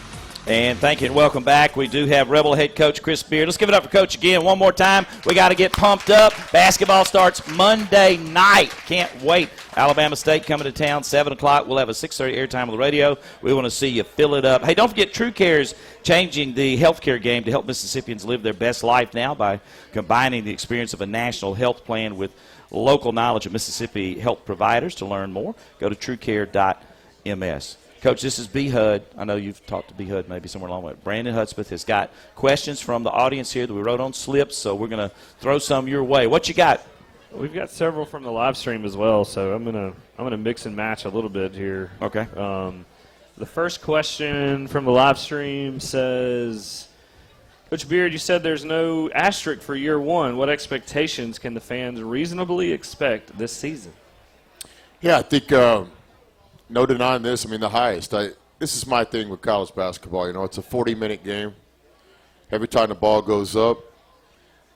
And thank you and welcome back. We do have Rebel head coach Chris Beard. Let's give it up for Coach again one more time. We got to get pumped up. Basketball starts Monday night. Can't wait. Alabama State coming to town, 7 o'clock. We'll have a 6:30 airtime on the radio. We want to see you fill it up. Hey, don't forget TrueCare is changing the healthcare game to help Mississippians live their best life now by combining the experience of a national health plan with local knowledge of Mississippi health providers. To learn more, go to truecare.ms. Coach, this is B. Hud. I know you've talked to B. Hud maybe somewhere along the way. Brandon Hudspeth has got questions from the audience here that we wrote on slips, so we're going to throw some your way. What you got? We've got several from the live stream as well, so I'm gonna mix and match a little bit here. Okay. The first question from the live stream says, Coach Beard, you said there's no asterisk for year one. What expectations can the fans reasonably expect this season? Yeah, I think no denying this. I mean, the highest. This is my thing with college basketball. You know, it's a 40-minute game. Every time the ball goes up,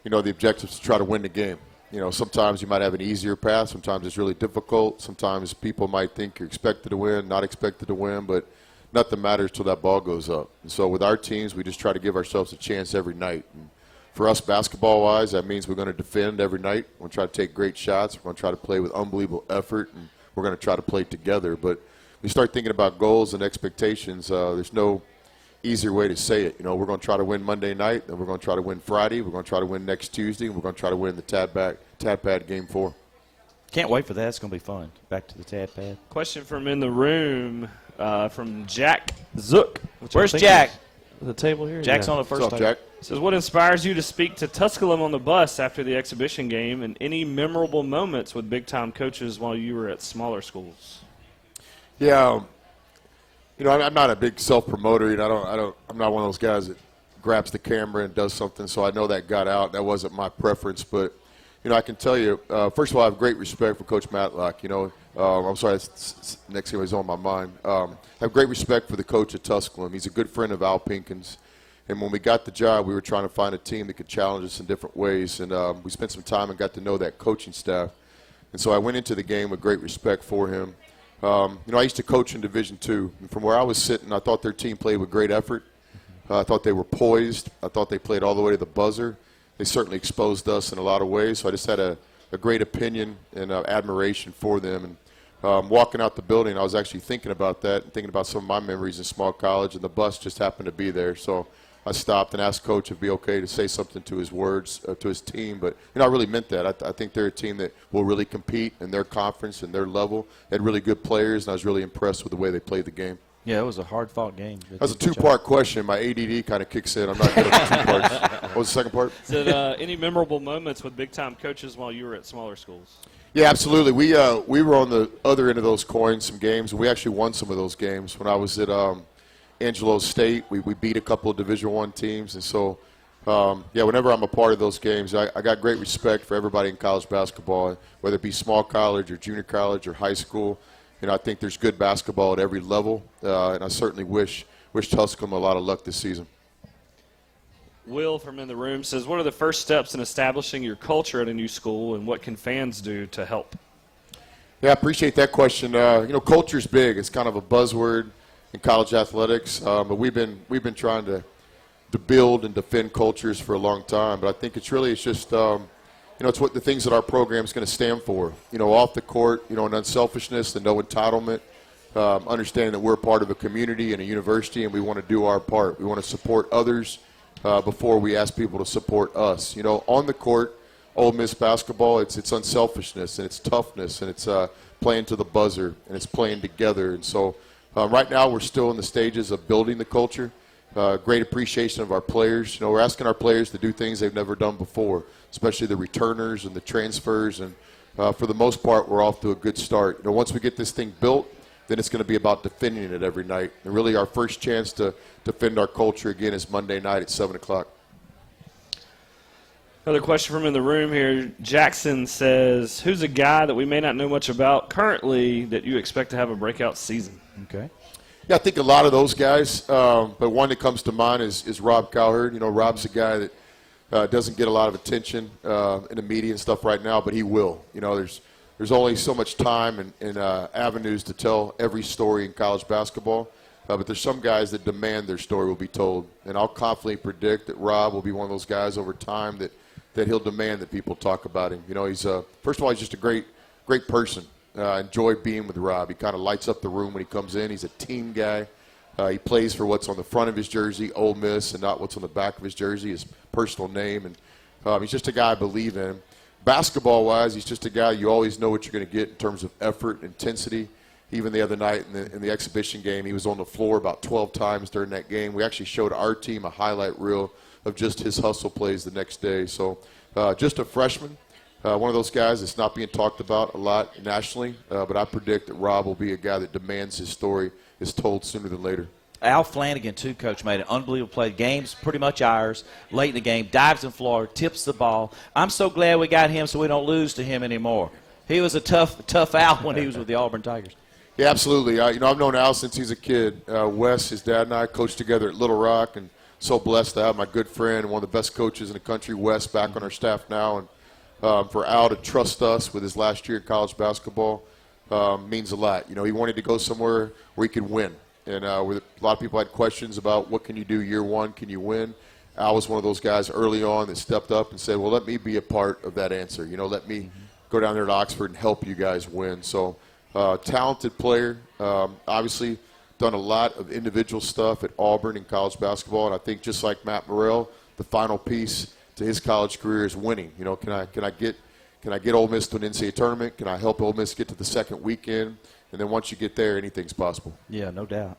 you know, the objective is to try to win the game. You know, sometimes you might have an easier path. Sometimes it's really difficult. Sometimes people might think you're expected to win, not expected to win, but nothing matters till that ball goes up. And so with our teams, we just try to give ourselves a chance every night. And for us, basketball-wise, that means we're going to defend every night. We're going to try to take great shots. We're going to try to play with unbelievable effort, and we're going to try to play together. But we start thinking about goals and expectations. There's no easier way to say it. You know, we're going to try to win Monday night, then we're going to try to win Friday. We're going to try to win next Tuesday, and we're going to try to win the Tad Pad Game 4. Can't wait for that. It's going to be fun. Back to the Tad Pad. Question from in the room from Jack Zook. Where's Jack? The table here. Jack's on the first What's up, Jack? Says, what inspires you to speak to Tusculum on the bus after the exhibition game, and any memorable moments with big-time coaches while you were at smaller schools? Yeah, you know, I'm not a big self-promoter. You know, I'm not one of those guys that grabs the camera and does something. So I know that got out. That wasn't my preference, but you know, I can tell you. First of all, I have great respect for Coach Matlock. You know, I'm sorry, that's next thing was on my mind. I have great respect for the coach at Tusculum. He's a good friend of Al Pinkins. And when we got the job, we were trying to find a team that could challenge us in different ways. And we spent some time and got to know that coaching staff. And so I went into the game with great respect for him. You know, I used to coach in Division II. And from where I was sitting, I thought their team played with great effort. I thought they were poised. I thought they played all the way to the buzzer. They certainly exposed us in a lot of ways. So I just had a great opinion and admiration for them. And walking out the building, I was actually thinking about that and thinking about some of my memories in small college, and the bus just happened to be there. So I stopped and asked Coach if it'd be okay to say something to his words, to his team. But, you know, I really meant that. I think they're a team that will really compete in their conference and their level. They had really good players, and I was really impressed with the way they played the game. Yeah, it was a hard-fought game. That's a two-part question. My ADD kind of kicks in. I'm not good at the two parts. What was the second part? Said, any memorable moments with big-time coaches while you were at smaller schools? Yeah, absolutely. We were on the other end of those coins, some games, and we actually won some of those games. When I was at Angelo State, we beat a couple of Division I teams. And so, yeah, whenever I'm a part of those games, I got great respect for everybody in college basketball, whether it be small college or junior college or high school. You know, I think there's good basketball at every level, and I certainly wish Tusculum a lot of luck this season. Will from in the room says, what are the first steps in establishing your culture at a new school, and what can fans do to help? Yeah, I appreciate that question. You know, culture's big. It's kind of a buzzword in college athletics, but we've been trying to build and defend cultures for a long time. But I think it's just you know, it's what the things that our program is going to stand for. You know, off the court, you know, an unselfishness, and no entitlement, understanding that we're part of a community and a university, and we want to do our part. We want to support others before we ask people to support us. You know, on the court, Ole Miss basketball, it's unselfishness and it's toughness and it's playing to the buzzer and it's playing together. And so right now we're still in the stages of building the culture. Great appreciation of our players. You know, we're asking our players to do things they've never done before, especially the returners and the transfers. And for the most part, we're off to a good start. You know, once we get this thing built, then it's going to be about defending it every night. And really our first chance to defend our culture again is Monday night at 7 o'clock. Another question from in the room here. Jackson says, who's a guy that we may not know much about currently that you expect to have a breakout season? Okay. Yeah, I think a lot of those guys, but one that comes to mind is Rob Cowherd. You know, Rob's a guy that Doesn't get a lot of attention in the media and stuff right now, but he will. You know, there's only so much time and avenues to tell every story in college basketball. But there's some guys that demand their story will be told. And I'll confidently predict that Rob will be one of those guys over time that he'll demand that people talk about him. You know, he's first of all, he's just a great person. Enjoy being with Rob. He kind of lights up the room when he comes in. He's a team guy. He plays for what's on the front of his jersey, Ole Miss, and not what's on the back of his jersey, his personal name. And he's just a guy I believe in. Basketball-wise, he's just a guy you always know what you're going to get in terms of effort, intensity. Even the other night in the exhibition game, he was on the floor about 12 times during that game. We actually showed our team a highlight reel of just his hustle plays the next day. So just a freshman, one of those guys that's not being talked about a lot nationally, but I predict that Rob will be a guy that demands his story is told sooner than later. Al Flanagan, too, Coach, made an unbelievable play. Game's pretty much ours. Late in the game, dives in floor, tips the ball. I'm so glad we got him so we don't lose to him anymore. He was a tough Al when he was with the Auburn Tigers. Yeah, absolutely. You know, I've known Al since he's a kid. Wes, his dad, and I coached together at Little Rock, and so blessed to have my good friend and one of the best coaches in the country, Wes, back on our staff now. And for Al to trust us with his last year in college basketball means a lot. You know, he wanted to go somewhere where he could win. And with a lot of people had questions about what can you do year one, can you win? Al was one of those guys early on that stepped up and said, well, let me be a part of that answer. You know, let me go down there to Oxford and help you guys win. So talented player, obviously done a lot of individual stuff at Auburn in college basketball. And I think just like Matt Morrell, the final piece to his college career is winning. You know, can I get Ole Miss to an NCAA tournament? Can I help Ole Miss get to the second weekend? And then once you get there, anything's possible. Yeah, no doubt.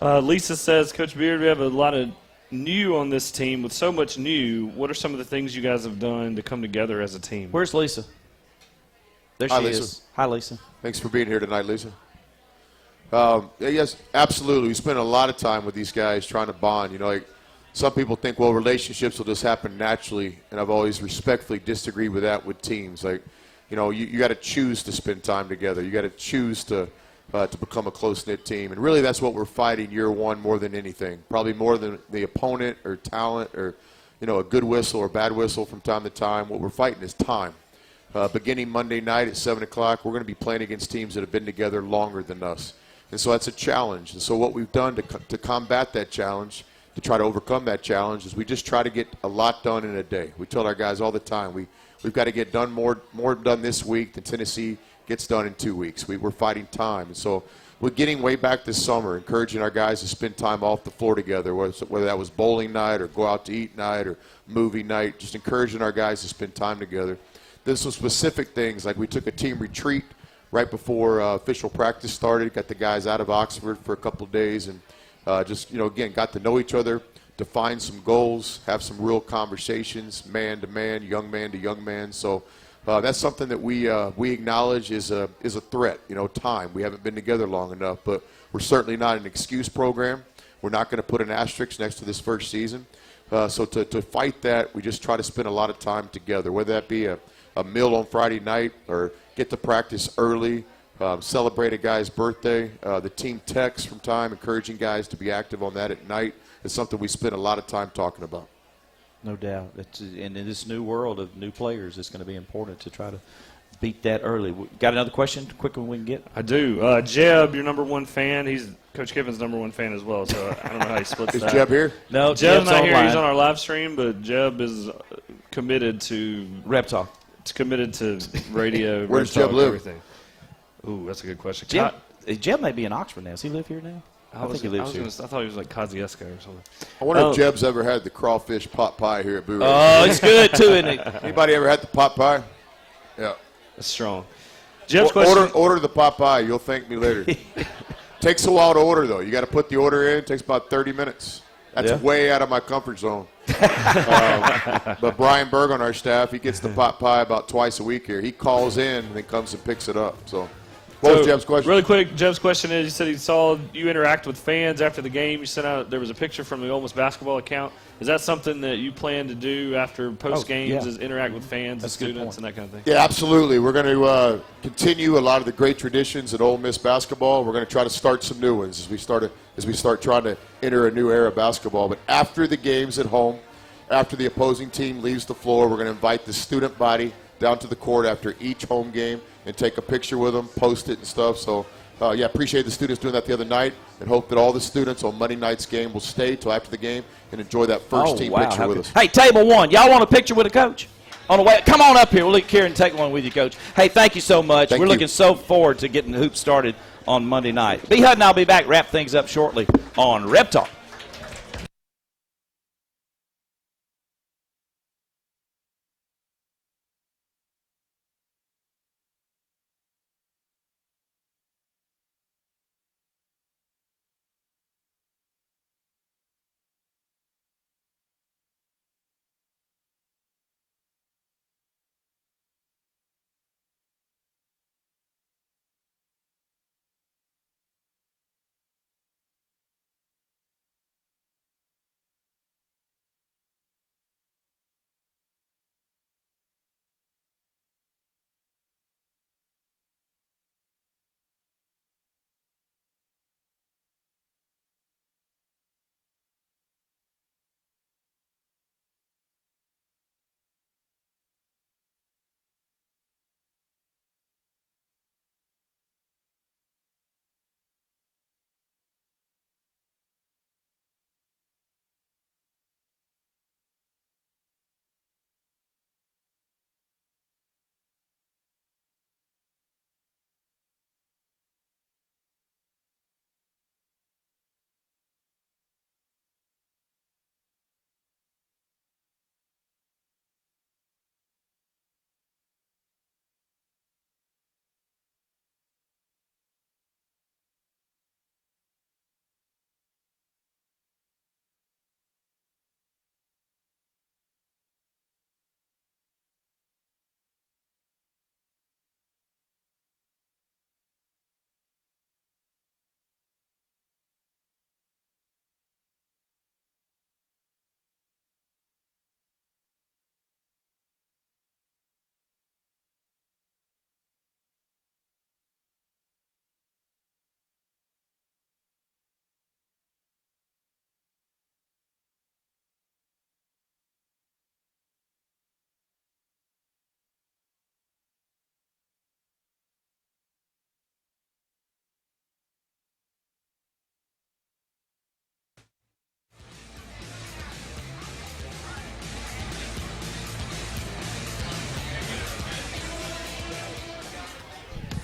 Lisa says, Coach Beard, we have a lot of new on this team. With so much new, what are some of the things you guys have done to come together as a team? Where's Lisa? There she Lisa. is. Hi, Lisa. Thanks for being here tonight, Lisa. Yes, absolutely. We spend a lot of time with these guys trying to bond. You know, like some people think, well, relationships will just happen naturally, and I've always respectfully disagreed with that with teams. Like, you know, you got to choose to spend time together. You got to choose to become a close-knit team. And really that's what we're fighting year one more than anything, probably more than the opponent or talent or, you know, a good whistle or bad whistle from time to time. What we're fighting is time. Beginning Monday night at 7 o'clock, we're going to be playing against teams that have been together longer than us. And so that's a challenge. And so what we've done to combat that challenge, to try to overcome that challenge, is we just try to get a lot done in a day. We tell our guys all the time, we've got to get done more done this week than Tennessee gets done in 2 weeks. We're fighting time. And so we're getting way back this summer, encouraging our guys to spend time off the floor together, whether that was bowling night or go out to eat night or movie night, just encouraging our guys to spend time together. There's some specific things, like we took a team retreat right before official practice started, got the guys out of Oxford for a couple of days, and just, you know, again, got to know each other, define some goals, have some real conversations, man to man, young man to young man. So that's something that we acknowledge is a threat. You know, time. We haven't been together long enough, but we're certainly not an excuse program. We're not going to put an asterisk next to this first season. So to fight that, we just try to spend a lot of time together, whether that be a meal on Friday night or get to practice early, celebrate a guy's birthday. The team texts from time, encouraging guys to be active on that at night. It's something we spend a lot of time talking about. No doubt. And in this new world of new players, it's going to be important to try to beat that early. Got another question? Quick one we can get. I do. Jeb, your number one fan. He's Coach Kiffin's number one fan as well, so I don't know how he splits that. Is Jeb here? No, Jeb's not online. here. He's on our live stream, but Jeb is committed to RebTalk. It's committed to radio. Where does RebTalk, Jeb live? Everything. Ooh, that's a good question. Jeb may be in Oxford now. Does he live here now? I think he lives here. I thought he was like Kosciuszko or something. I wonder if Jeb's ever had the crawfish pot pie here at Boo. Oh, it's good too, isn't it? Anybody ever had the pot pie? Yeah. That's strong. Jeb's question. Order the pot pie. You'll thank me later. Takes a while to order, though. You got to put the order in. It takes about 30 minutes. That's way out of my comfort zone. But Brian Berg on our staff, he gets the pot pie about twice a week here. He calls in and then comes and picks it up. So, what was Jeb's question? Really quick, Jeb's question is, he said he saw you interact with fans after the game. You sent out, there was a picture from the Ole Miss basketball account. Is that something that you plan to do after post games? Is interact with fans and students and that kind of thing? Yeah, absolutely. We're going to continue a lot of the great traditions at Ole Miss basketball. We're going to try to start some new ones as we start trying to enter a new era of basketball. But after the games at home, after the opposing team leaves the floor, we're going to invite the student body down to the court after each home game and take a picture with them, post it and stuff. So, appreciate the students doing that the other night, and hope that all the students on Monday night's game will stay till after the game and enjoy that first team picture with us. Hey, table one, y'all want a picture with a coach? On the way, come on up here. We'll let Kieran take one with you, Coach. Hey, thank you so much. We're looking so forward to getting the hoops started on Monday night. B. Hud and I'll be back, wrap things up shortly on RebTalk.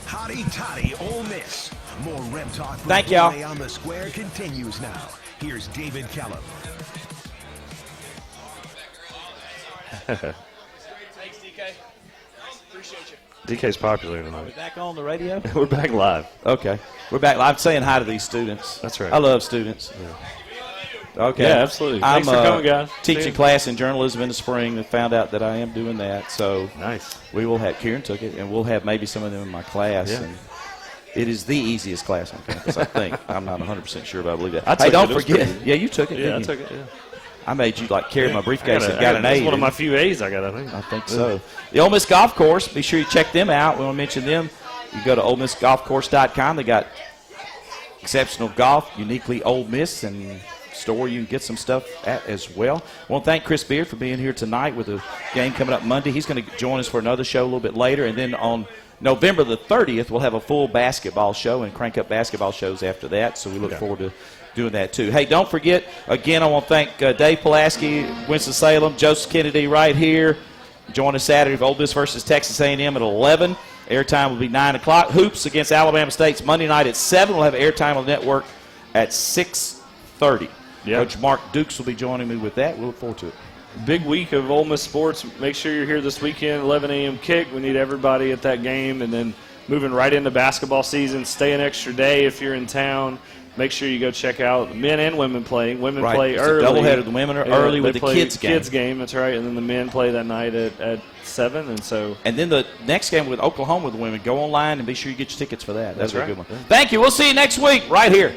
Hotty Toddy Ole Miss. More Reb Talk from Thank y'all. on the Square continues now. Here's David Kellum. Thanks, DK. Appreciate you. DK's popular tonight. Are we back on the radio? We're back live. Okay. We're back live saying hi to these students. That's right. I love students. Yeah. Okay. Yeah, absolutely. I'm Thanks for coming, guys. teaching class in journalism in the spring and found out that I am doing that. So nice. We will have, Kieran took it, and we'll have maybe some of them in my class. Yeah. And it is the easiest class on campus, I think. I'm not 100% sure, but I believe that. I Hey, don't took it. forget. Yeah, you took it, Yeah, I didn't you? took it, yeah. I made you, carry my briefcase and got an A. That's one of my few A's I got, I think. I think so. The Ole Miss Golf Course, be sure you check them out. We want to mention them. You go to OleMissGolfCourse.com. They got exceptional golf, uniquely Ole Miss, and store you can get some stuff at as well. I want to thank Chris Beard for being here tonight with the game coming up Monday. He's going to join us for another show a little bit later, and then on November the 30th, we'll have a full basketball show and crank up basketball shows after that, so we look forward to doing that too. Hey, don't forget, again, I want to thank Dave Pulaski, Winston-Salem, Joseph Kennedy right here. Join us Saturday for Ole Miss versus Texas A&M at 11. Airtime will be 9 o'clock. Hoops against Alabama State's Monday night at 7. We'll have airtime on the network at 6:30. Yep. Coach Mark Dukes will be joining me with that. We look forward to it. Big week of Ole Miss sports. Make sure you're here this weekend, 11 a.m. kick. We need everybody at that game. And then moving right into basketball season, stay an extra day if you're in town. Make sure you go check out the men and women playing. Women play it's early. A doubleheader. The women are early with the kids game. Kids game, that's right. And then the men play that night at 7. And then the next game with Oklahoma with the women, go online and be sure you get your tickets for that. That's That'll right. be a good one. Thank you. We'll see you next week right here.